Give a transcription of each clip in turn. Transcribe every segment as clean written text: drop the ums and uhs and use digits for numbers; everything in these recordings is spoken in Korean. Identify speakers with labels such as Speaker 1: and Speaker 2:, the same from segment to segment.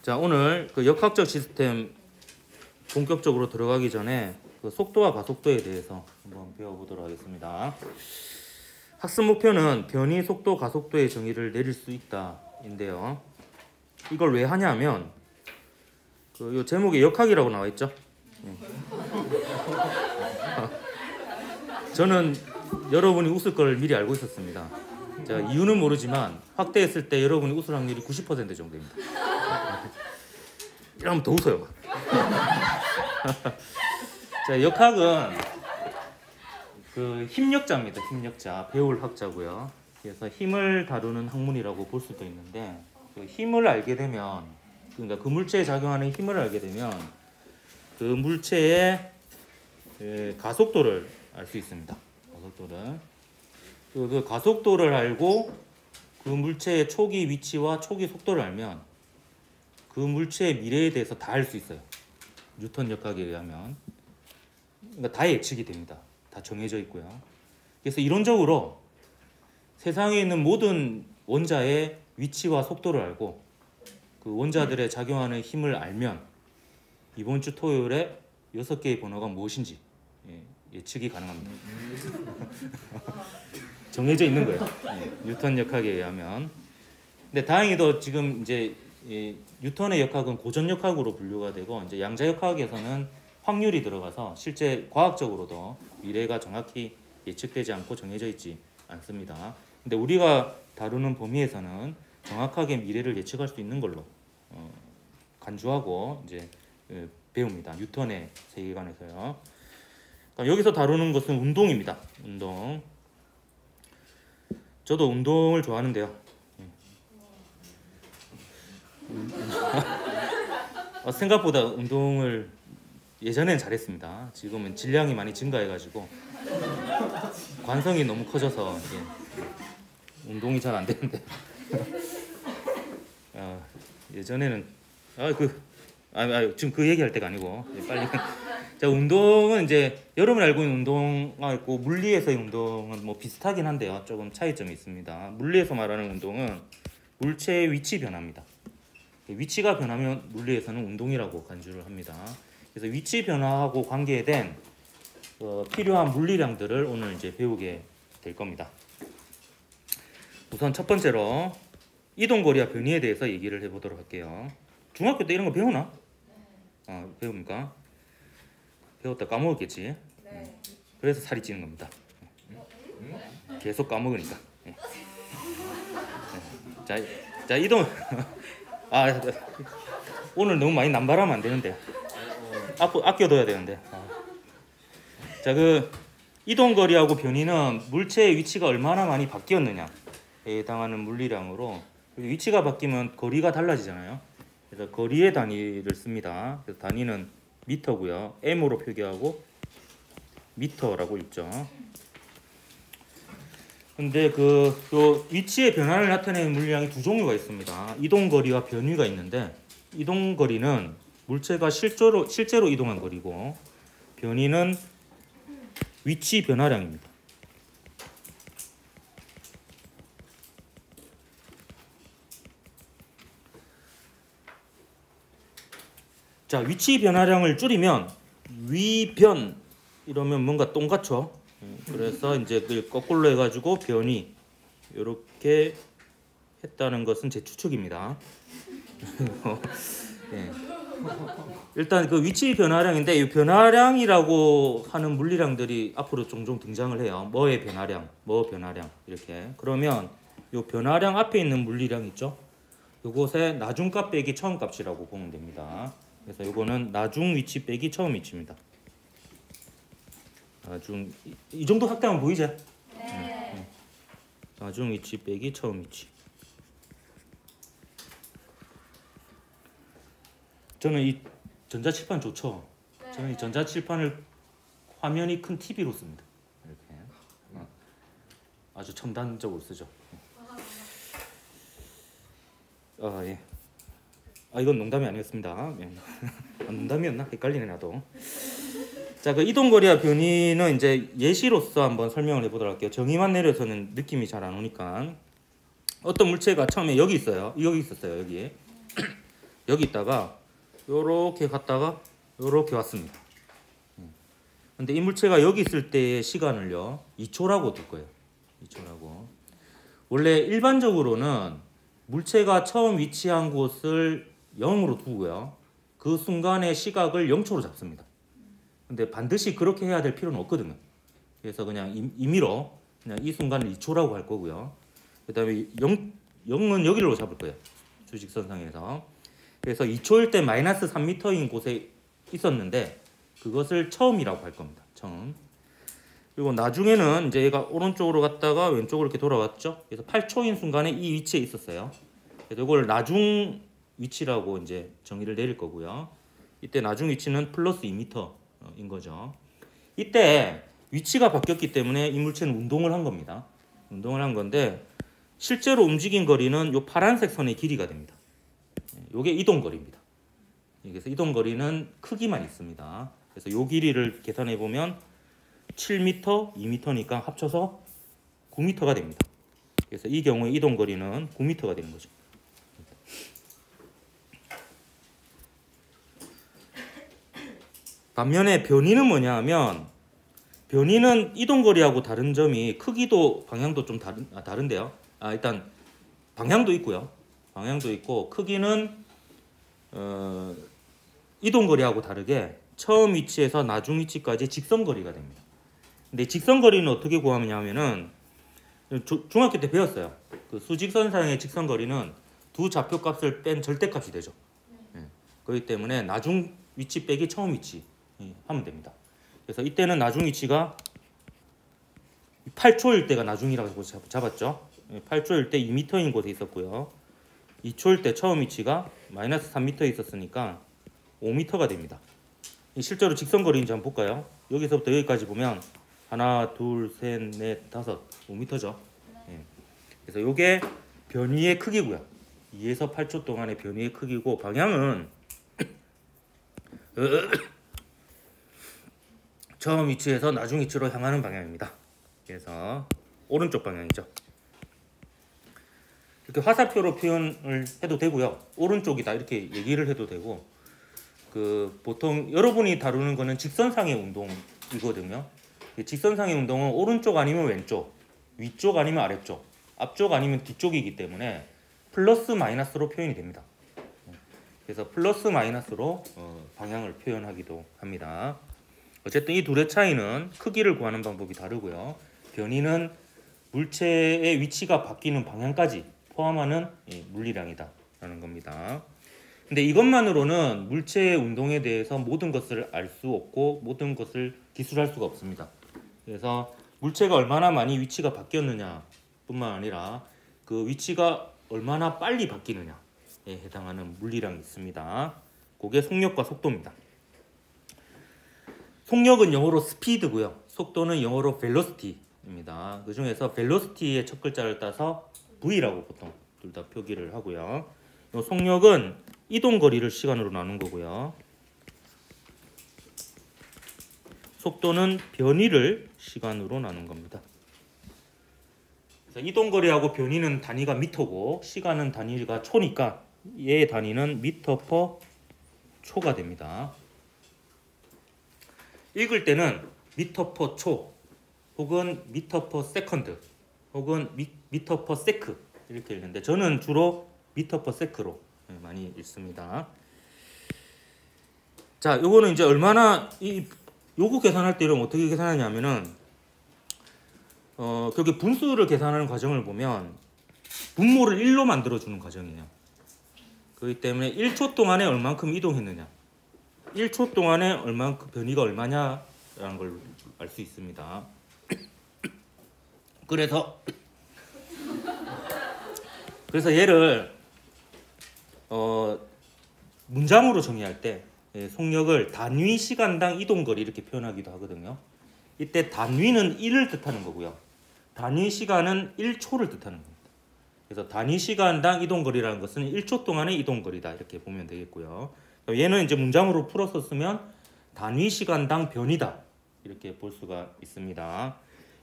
Speaker 1: 자, 오늘 그 역학적 시스템 본격적으로 들어가기 전에 그 속도와 가속도에 대해서 한번 배워보도록 하겠습니다. 학습 목표는 변이 속도, 가속도의 정의를 내릴 수 있다인데요. 이걸 왜 하냐면 요 제목에 역학이라고 나와 있죠. 저는 여러분이 웃을 걸 미리 알고 있었습니다. 제가 이유는 모르지만 확대했을 때 여러분이 웃을 확률이 90% 정도입니다. 이러면 더 웃어요. 자, 역학은 그 힘력자입니다. 힘력자, 배울 학자고요. 그래서 힘을 다루는 학문이라고 볼 수도 있는데 그 힘을 알게 되면, 그러니까 그 물체에 작용하는 힘을 알게 되면 그 물체의 가속도를 알 수 있습니다. 가속도를. 그 가속도를 알고 그 물체의 초기 위치와 초기 속도를 알면 그 물체의 미래에 대해서 다 알 수 있어요. 뉴턴 역학에 의하면. 그러니까 다 예측이 됩니다. 다 정해져 있고요. 그래서 이론적으로 세상에 있는 모든 원자의 위치와 속도를 알고 그 원자들의 작용하는 힘을 알면 이번 주 토요일에 6개의 번호가 무엇인지 예측이 가능합니다. 정해져 있는 거예요. 뉴턴 역학에 의하면. 근데 다행히도 지금 이제 뉴턴의 역학은 고전 역학으로 분류가 되고 이제 양자 역학에서는 확률이 들어가서 실제 과학적으로도 미래가 정확히 예측되지 않고 정해져 있지 않습니다. 근데 우리가 다루는 범위에서는 정확하게 미래를 예측할 수 있는 걸로 간주하고 이제 배웁니다. 뉴턴의 세계관에서요. 여기서 다루는 것은 운동입니다. 운동. 저도 운동을 좋아하는데요. 생각보다 운동을 예전엔 잘했습니다. 지금은 질량이 많이 증가해가지고 관성이 너무 커져서 운동이 잘 안 되는데 예전에는 지금 그 얘기할 때가 아니고 빨리. 자, 운동은 이제 여러분 알고 있는 운동과 있고 물리에서의 운동은 뭐 비슷하긴 한데요. 조금 차이점이 있습니다. 물리에서 말하는 운동은 물체의 위치 변화입니다. 위치가 변하면 물리에서는 운동이라고 간주를 합니다. 그래서 위치 변화하고 관계된 필요한 물리량들을 오늘 이제 배우게 될 겁니다. 우선 첫 번째로 이동거리와 변이에 대해서 얘기를 해보도록 할게요. 중학교 때 이런 거 배우나? 배웁니까? 배웠다 까먹었겠지? 네. 그래서 살이 찌는 겁니다. 계속 까먹으니까. 자, 이동. 오늘 너무 많이 남발하면 안 되는데. 아껴둬야 되는데. 자, 그 이동거리하고 변이는 물체의 위치가 얼마나 많이 바뀌었느냐에 해당하는 물리량으로, 위치가 바뀌면 거리가 달라지잖아요. 그래서 거리의 단위를 씁니다. 그래서 단위는 미터고요. m으로 표기하고 미터라고 읽죠. 근데 요 위치의 변화를 나타내는 물리량이 두 종류가 있습니다. 이동거리와 변위가 있는데, 이동거리는 물체가 실제로 이동한 거리고, 변위는 위치 변화량입니다. 자, 위치 변화량을 줄이면 위변 이러면 뭔가 똥같죠. 그래서 이제 그걸 거꾸로 해가지고 변이 이렇게 했다는 것은 제 추측입니다. 네. 일단 그 위치 변화량인데, 이 변화량이라고 하는 물리량들이 앞으로 종종 등장을 해요. 뭐의 변화량, 뭐 변화량 이렇게. 그러면 이 변화량 앞에 있는 물리량 있죠. 이것의 나중값 빼기 처음값이라고 보면 됩니다. 그래서 이거는 나중 위치 빼기 처음 위치입니다. 나중, 이 정도 확대하면 보이죠? 네. 나중 위치 빼기 처음 위치. 저는 이 전자칠판 좋죠? 네. 저는 이 전자칠판을 화면이 큰 TV로 씁니다. 이렇게. 아주 첨단적으로 쓰죠. 예. 이건 농담이 아니었습니다. 농담이었나? 헷갈리네 나도. 자, 그 이동거리와 변이는 이제 예시로서 한번 설명을 해보도록 할게요. 정의만 내려서는 느낌이 잘 안 오니까. 어떤 물체가 처음에 여기 있어요. 여기 있었어요. 여기. 여기 있다가 요렇게 갔다가 요렇게 왔습니다. 근데 이 물체가 여기 있을 때의 시간을요 2초라고 둘 거예요. 2초라고. 원래 일반적으로는 물체가 처음 위치한 곳을 0으로 두고요. 그 순간의 시각을 0초로 잡습니다. 근데 반드시 그렇게 해야 될 필요는 없거든요. 그래서 그냥 임의로 그냥 이 순간을 2초라고 할 거고요. 그 다음에 0은 여기로 잡을 거예요. 주식선상에서. 그래서 2초일 때 마이너스 3m인 곳에 있었는데 그것을 처음이라고 할 겁니다. 처음. 그리고 나중에는 이제 얘가 오른쪽으로 갔다가 왼쪽으로 이렇게 돌아왔죠. 그래서 8초인 순간에 이 위치에 있었어요. 그래서 이걸 나중 위치라고 이제 정의를 내릴 거고요. 이때 나중 위치는 플러스 2m인 거죠. 이때 위치가 바뀌었기 때문에 이 물체는 운동을 한 겁니다. 운동을 한 건데 실제로 움직인 거리는 이 파란색 선의 길이가 됩니다. 이게 이동 거리입니다. 그래서 이동 거리는 크기만 있습니다. 그래서 이 길이를 계산해 보면 7m, 2m니까 합쳐서 9m가 됩니다. 그래서 이 경우에 이동 거리는 9m가 되는 거죠. 반면에 변이는 뭐냐 하면 변이는 이동 거리하고 다른 점이 크기도 방향도 좀 다른데요. 일단 방향도 있고요. 방향도 있고 크기는 이동 거리하고 다르게 처음 위치에서 나중 위치까지 직선 거리가 됩니다. 근데 직선 거리는 어떻게 구하냐면은 중학교 때 배웠어요. 그 수직선상의 직선 거리는 두 좌표 값을 뺀 절대값이 되죠. 그렇기 때문에 나중 위치 빼기 처음 위치 하면 됩니다. 그래서 이때는 나중 위치가 8초일 때가 나중이라고 잡았죠. 8초일 때 2m인 곳에 있었고요. 2초일 때 처음 위치가 마이너스 3m에 있었으니까 5m가 됩니다. 실제로 직선 거리인지 한번 볼까요? 여기서부터 여기까지 보면 하나, 둘, 셋, 넷, 다섯, 5m죠. 그래서 이게 변이의 크기고요. 2에서 8초 동안의 변이의 크기고 방향은 처음 위치에서 나중 위치로 향하는 방향입니다. 그래서 오른쪽 방향이죠. 이렇게 화살표로 표현을 해도 되고요. 오른쪽이다 이렇게 얘기를 해도 되고 보통 여러분이 다루는 거는 직선상의 운동이거든요. 직선상의 운동은 오른쪽 아니면 왼쪽, 위쪽 아니면 아래쪽, 앞쪽 아니면 뒤쪽이기 때문에 플러스 마이너스로 표현이 됩니다. 그래서 플러스 마이너스로 방향을 표현하기도 합니다. 어쨌든 이 둘의 차이는 크기를 구하는 방법이 다르고요. 변이는 물체의 위치가 바뀌는 방향까지 포함하는 물리량이다 라는 겁니다. 근데 이것만으로는 물체의 운동에 대해서 모든 것을 알 수 없고 모든 것을 기술할 수가 없습니다. 그래서 물체가 얼마나 많이 위치가 바뀌었느냐 뿐만 아니라 그 위치가 얼마나 빨리 바뀌느냐에 해당하는 물리량이 있습니다. 그게 속력과 속도입니다. 속력은 영어로 스피드고요. 속도는 영어로 velocity입니다. 그 중에서 velocity의 첫 글자를 따서 V라고 보통 둘 다 표기를 하고요. 속력은 이동 거리를 시간으로 나눈 거고요. 속도는 변이를 시간으로 나눈 겁니다. 그래서 이동 거리하고 변이는 단위가 미터고 시간은 단위가 초니까 얘의 단위는 미터 퍼 초가 됩니다. 읽을 때는 미터 퍼 초 혹은 미터 퍼 세컨드 혹은 미터 퍼 세크 이렇게 읽는데 저는 주로 미터 퍼 세크로 많이 읽습니다. 자, 요거는 이제 얼마나 요거 계산할 때 이런 어떻게 계산하냐면은 그렇게 분수를 계산하는 과정을 보면 분모를 1로 만들어 주는 과정이에요. 그렇기 때문에 1초 동안에 얼만큼 이동했느냐 1초 동안에 얼만큼 변이가 얼마냐라는 걸 알 수 있습니다. 그래서 얘를 문장으로 정의할 때 속력을 단위 시간당 이동거리 이렇게 표현하기도 하거든요. 이때 단위는 1을 뜻하는 거고요. 단위 시간은 1초를 뜻하는 겁니다. 그래서 단위 시간당 이동거리라는 것은 1초 동안의 이동거리다 이렇게 보면 되겠고요. 얘는 이제 문장으로 풀어서 쓰면 단위 시간당 변이다 이렇게 볼 수가 있습니다.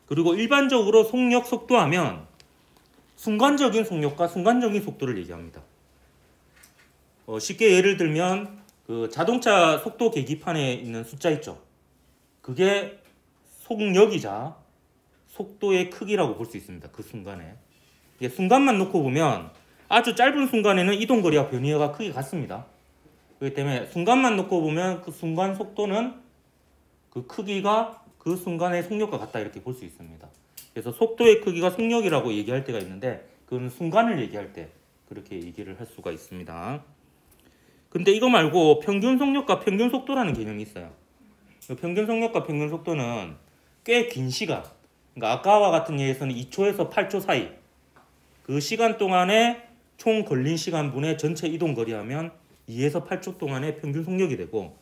Speaker 1: 그리고 일반적으로 속력, 속도하면 순간적인 속력과 순간적인 속도를 얘기합니다. 쉽게 예를 들면 그 자동차 속도 계기판에 있는 숫자 있죠. 그게 속력이자 속도의 크기라고 볼 수 있습니다. 그 순간에. 이게 순간만 놓고 보면 아주 짧은 순간에는 이동거리와 변이가 크게 같습니다. 그렇기 때문에 순간만 놓고 보면 그 순간 속도는 그 크기가 그 순간의 속력과 같다 이렇게 볼 수 있습니다. 그래서 속도의 크기가 속력이라고 얘기할 때가 있는데 그건 순간을 얘기할 때 그렇게 얘기를 할 수가 있습니다. 근데 이거 말고 평균 속력과 평균 속도라는 개념이 있어요. 평균 속력과 평균 속도는 꽤 긴 시간, 그러니까 아까와 같은 예에서는 2초에서 8초 사이 그 시간 동안에 총 걸린 시간분의 전체 이동거리 하면 2에서 8초 동안의 평균 속력이 되고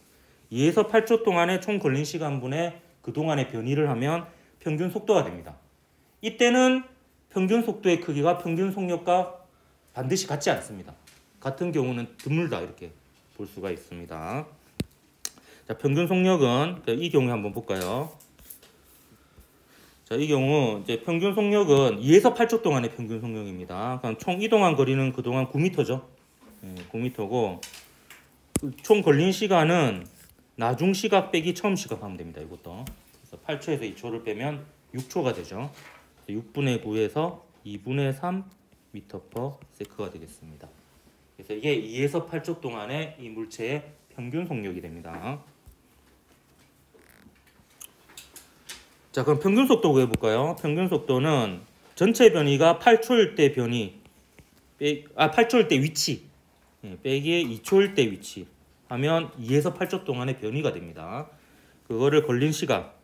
Speaker 1: 2에서 8초 동안에 총 걸린 시간분의 그동안의 변이를 하면 평균 속도가 됩니다. 이때는 평균 속도의 크기가 평균 속력과 반드시 같지 않습니다. 같은 경우는 드물다 이렇게 볼 수가 있습니다. 자, 평균 속력은 이 경우에 한번 볼까요? 자, 이 경우 이제 평균 속력은 2에서 8초 동안의 평균 속력입니다. 그럼 총 이동한 거리는 그동안 9m죠. 9m고 총 걸린 시간은 나중 시각 빼기 처음 시각 하면 됩니다. 이것도. 그래서 8초에서 2초를 빼면 6초가 되죠. 6분의 9에서 2분의 3 m/s가 되겠습니다. 그래서 이게 2에서 8초 동안의 이 물체의 평균 속력이 됩니다. 자, 그럼 평균 속도 구해볼까요? 평균 속도는 전체 변이가 8초일 때 변이, 8초일 때 위치, 빼기 2초일 때 위치 하면 2에서 8초 동안의 변이가 됩니다. 그거를 걸린 시각,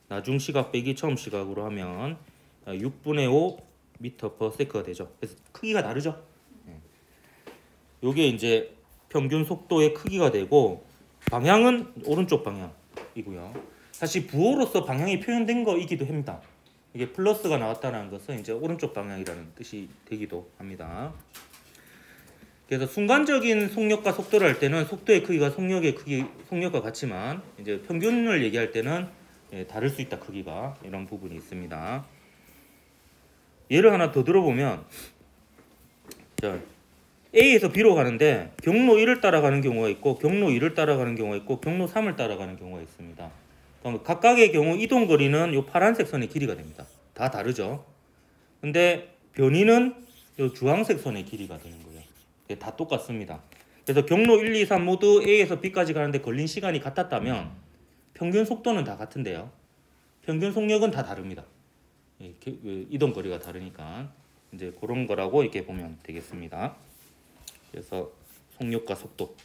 Speaker 1: 나중 시각 빼기 처음 시각으로 하면 6분의 5 m/s가 되죠. 그래서 크기가 다르죠. 요게 이제 평균 속도의 크기가 되고 방향은 오른쪽 방향이고요. 사실 부호로서 방향이 표현된 거이기도 합니다. 이게 플러스가 나왔다는 것은 이제 오른쪽 방향이라는 뜻이 되기도 합니다. 그래서 순간적인 속력과 속도를 할 때는 속도의 크기가 속력의 크기, 속력과 같지만 이제 평균을 얘기할 때는 다를 수 있다 크기가 이런 부분이 있습니다. 예를 하나 더 들어보면 자, A에서 B로 가는데 경로 1을 따라가는 경우가 있고 경로 2를 따라가는 경우가 있고 경로 3을 따라가는 경우가 있습니다. 그럼 각각의 경우 이동 거리는 이 파란색 선의 길이가 됩니다. 다 다르죠. 근데 변이는 이 주황색 선의 길이가 되는 거예요. 다 똑같습니다. 그래서 경로 1, 2, 3 모두 A에서 B까지 가는데 걸린 시간이 같았다면 평균 속도는 다 같은데요. 평균 속력은 다 다릅니다. 이동 거리가 다르니까 이제 그런 거라고 이렇게 보면 되겠습니다. 그래서 속력과 속도.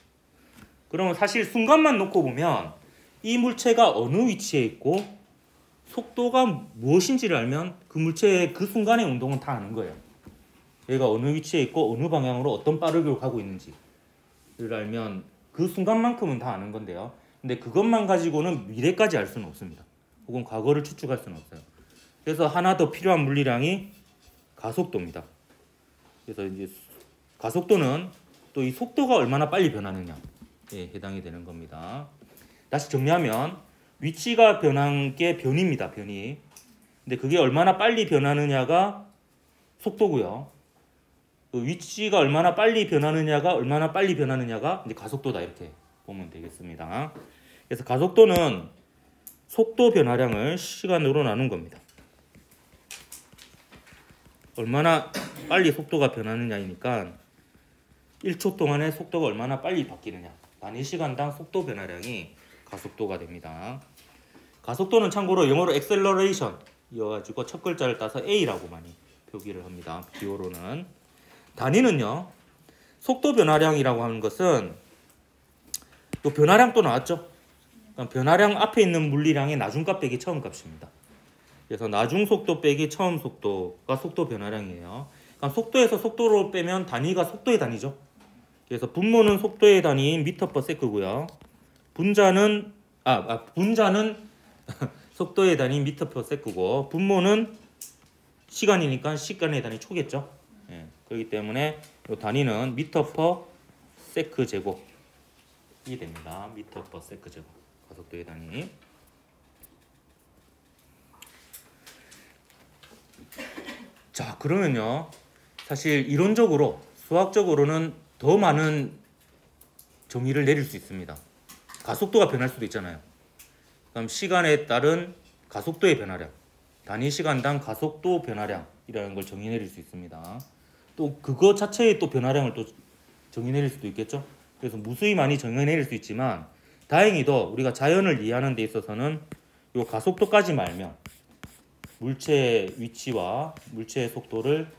Speaker 1: 그러면 사실 순간만 놓고 보면 이 물체가 어느 위치에 있고 속도가 무엇인지를 알면 그 물체의 그 순간의 운동은 다 아는 거예요. 얘가 어느 위치에 있고 어느 방향으로 어떤 빠르기로 가고 있는지를 알면 그 순간만큼은 다 아는 건데요. 근데 그것만 가지고는 미래까지 알 수는 없습니다. 혹은 과거를 추측할 수는 없어요. 그래서 하나 더 필요한 물리량이 가속도입니다. 그래서 이제 가속도는 또 이 속도가 얼마나 빨리 변하느냐에 해당이 되는 겁니다. 다시 정리하면 위치가 변한 게 변입니다. 변이. 근데 그게 얼마나 빨리 변하느냐가 속도고요. 그 위치가 얼마나 빨리 변하느냐가 이제 가속도다 이렇게 보면 되겠습니다. 그래서 가속도는 속도 변화량을 시간으로 나눈 겁니다. 얼마나 빨리 속도가 변하느냐이니까 1초 동안의 속도가 얼마나 빨리 바뀌느냐 단위 시간당 속도 변화량이 가속도가 됩니다. 가속도는 참고로 영어로 acceleration 이어가지고 첫 글자를 따서 A라고 많이 표기를 합니다. 기호로는. 단위는요. 속도 변화량이라고 하는 것은 또 변화량 또 나왔죠. 그러니까 변화량 앞에 있는 물리량의 나중값 빼기 처음 값입니다. 그래서 나중 속도 빼기 처음 속도가 속도 변화량이에요. 그러니까 속도에서 속도로 빼면 단위가 속도의 단위죠. 그래서 분모는 속도의 단위인 m/s고요. 분자는 속도의 단위인 m/s고 분모는 시간이니까 시간의 단위 초겠죠. 그렇기 때문에 이 단위는 m/s 제곱이 됩니다. m/s 제곱 가속도의 단위. 자, 그러면요. 사실 이론적으로 수학적으로는 더 많은 정의를 내릴 수 있습니다. 가속도가 변할 수도 있잖아요. 그럼 시간에 따른 가속도의 변화량, 단위 시간당 가속도 변화량이라는 걸 정의 내릴 수 있습니다. 또 그거 자체의 또 변화량을 또 정의 내릴 수도 있겠죠. 그래서 무수히 많이 정의 내릴 수 있지만 다행히도 우리가 자연을 이해하는 데 있어서는 이 가속도까지 말면 물체의 위치와 물체의 속도를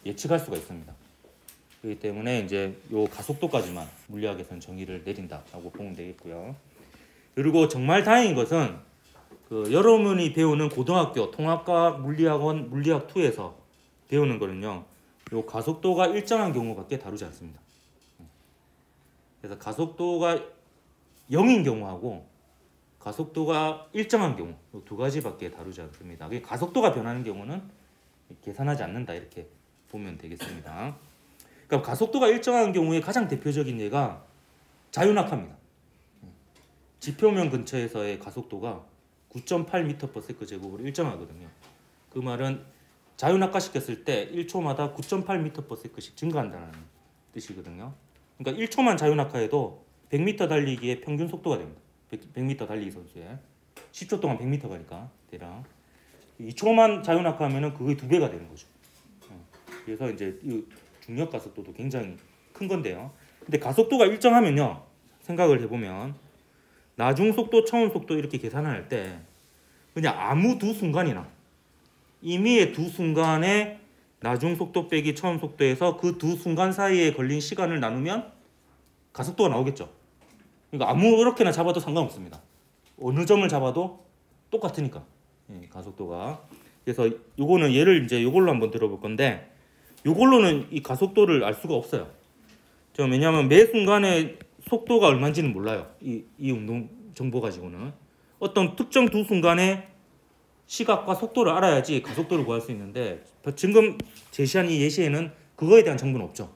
Speaker 1: 예측할 수가 있습니다. 그렇기 때문에 이제 이 가속도까지만 물리학에서는 정의를 내린다라고 보면 되겠고요. 그리고 정말 다행인 것은 그 여러분이 배우는 고등학교 통합과학 물리학원 물리학 2에서 배우는 거는요. 이 가속도가 일정한 경우밖에 다루지 않습니다. 그래서 가속도가 0인 경우하고 가속도가 일정한 경우 이 두 가지밖에 다루지 않습니다. 가속도가 변하는 경우는 계산하지 않는다 이렇게 보면 되겠습니다. 그러니까 가속도가 일정한 경우에 가장 대표적인 예가 자유낙하입니다. 지표면 근처에서의 가속도가 9.8m/s 제곱으로 일정하거든요. 그 말은 자유낙하시켰을 때 1초마다 9.8m/s씩 증가한다는 뜻이거든요. 그러니까 1초만 자유낙하해도 100m 달리기의 평균 속도가 됩니다. 100m 달리기 선수의 10초 동안 100m 가니까 대략 2초만 자유낙하하면 그게 2배가 되는 거죠. 그래서 이제 이 중력 가속도도 굉장히 큰 건데요. 근데 가속도가 일정하면요. 생각을 해보면 나중 속도, 처음 속도 이렇게 계산할 때 그냥 아무 두 순간이나 임의의 두 순간의 나중 속도 빼기 처음 속도에서 그 두 순간 사이에 걸린 시간을 나누면 가속도가 나오겠죠. 그러니까 아무렇게나 잡아도 상관없습니다. 어느 점을 잡아도 똑같으니까 가속도가. 그래서 요거는 예를 이제 요걸로 한번 들어볼 건데 요걸로는 이 가속도를 알 수가 없어요. 왜냐하면 매 순간의 속도가 얼마인지는 몰라요. 이 운동 정보 가지고는 어떤 특정 두 순간의 시각과 속도를 알아야지 가속도를 구할 수 있는데 지금 제시한 이 예시에는 그거에 대한 정보는 없죠.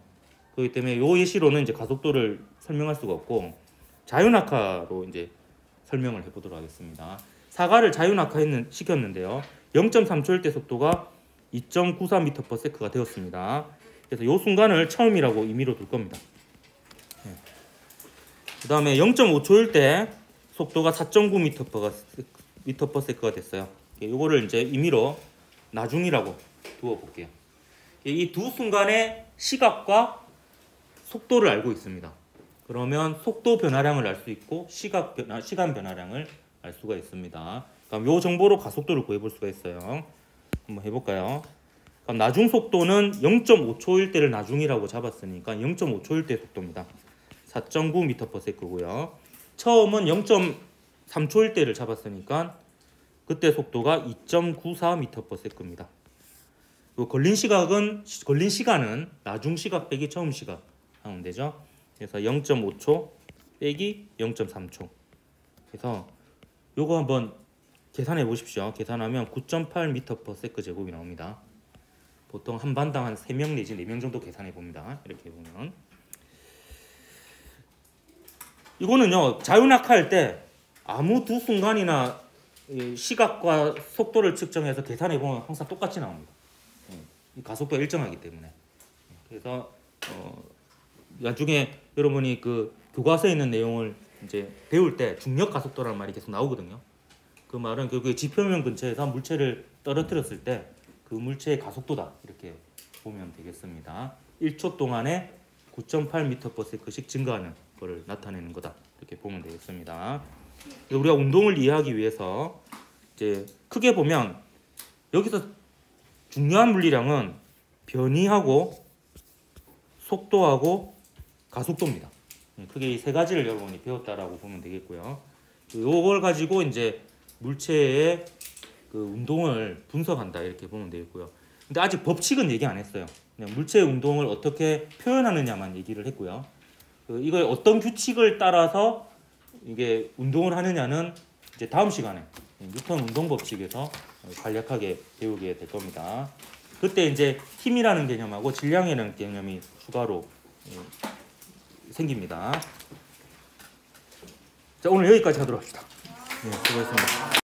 Speaker 1: 그렇기 때문에 이 예시로는 이제 가속도를 설명할 수가 없고 자유낙하로 이제 설명을 해보도록 하겠습니다. 사과를 자유낙하 시켰는데요. 0.3초일 때 속도가 2.94m/s가 되었습니다. 그래서 이 순간을 처음이라고 임의로 둘 겁니다. 그 다음에 0.5초일 때 속도가 4.9m/s가 됐어요. 이거를 이제 임의로 나중이라고 두어 볼게요. 이 두 순간의 시각과 속도를 알고 있습니다. 그러면 속도 변화량을 알 수 있고 시간 변화량을 알 수가 있습니다. 그럼 이 정보로 가속도를 구해볼 수가 있어요. 한번 해볼까요? 그럼 나중 속도는 0.5초일 때를 나중이라고 잡았으니까 0.5초일 때 속도입니다. 4.9m/s고요. 처음은 0.3초일 때를 잡았으니까 그때 속도가 2.94m/s입니다. 걸린 시간은 나중 시각 빼기 처음 시각 하면 되죠. 그래서 0.5초 빼기 0.3초. 그래서 요거 한번 계산해 보십시오. 계산하면 9.8m/s 제곱이 나옵니다. 보통 한 반당 한 3명 내지 4명 정도 계산해 봅니다. 이렇게 보면 이거는요. 자유낙하할 때 아무 두 순간이나 시각과 속도를 측정해서 계산해 보면 항상 똑같이 나옵니다. 가속도가 일정하기 때문에. 그래서 나중에 여러분이 그 교과서에 있는 내용을 이제 배울 때 중력 가속도라는 말이 계속 나오거든요. 그 말은 그 지표면 근처에서 물체를 떨어뜨렸을 때 그 물체의 가속도다 이렇게 보면 되겠습니다. 1초 동안에 9.8m/s씩 증가하는 것을 나타내는 거다 이렇게 보면 되겠습니다. 우리가 운동을 이해하기 위해서 이제 크게 보면 여기서 중요한 물리량은 변위하고 속도하고 가속도입니다. 크게 이 세 가지를 여러분이 배웠다라고 보면 되겠고요. 이걸 가지고 이제 물체의 그 운동을 분석한다 이렇게 보면 되겠고요. 근데 아직 법칙은 얘기 안 했어요. 그냥 물체의 운동을 어떻게 표현하느냐만 얘기를 했고요. 이걸 어떤 규칙을 따라서 이게 운동을 하느냐는 이제 다음 시간에 뉴턴 운동 법칙에서 간략하게 배우게 될 겁니다. 그때 이제 힘이라는 개념하고 질량이라는 개념이 추가로 생깁니다. 자, 오늘 여기까지 하도록 합시다. 네, 수고했습니다.